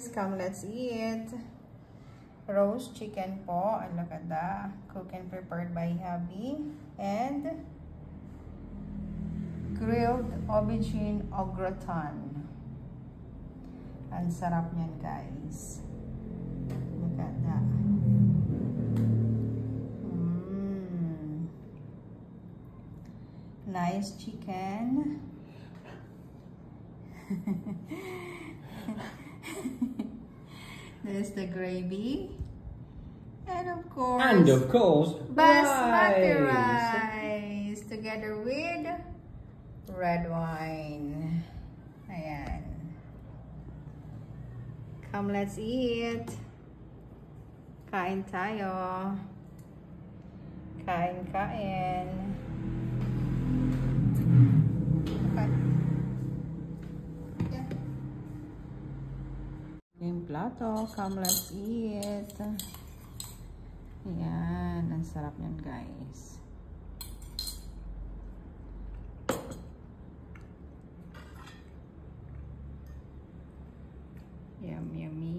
Come, let's eat. Roast chicken po. Alagada. Cooked and prepared by hubby. And grilled aubergine au gratin. Ang sarap niyan, guys. Alagada. Nice chicken. There's the gravy. And of course, basmati rice together with red wine. Ayan. Come, let's eat. Kain tayo. Kain. Yung plato, come let's eat. Ayan, ang sarap niyan, guys. Yummy.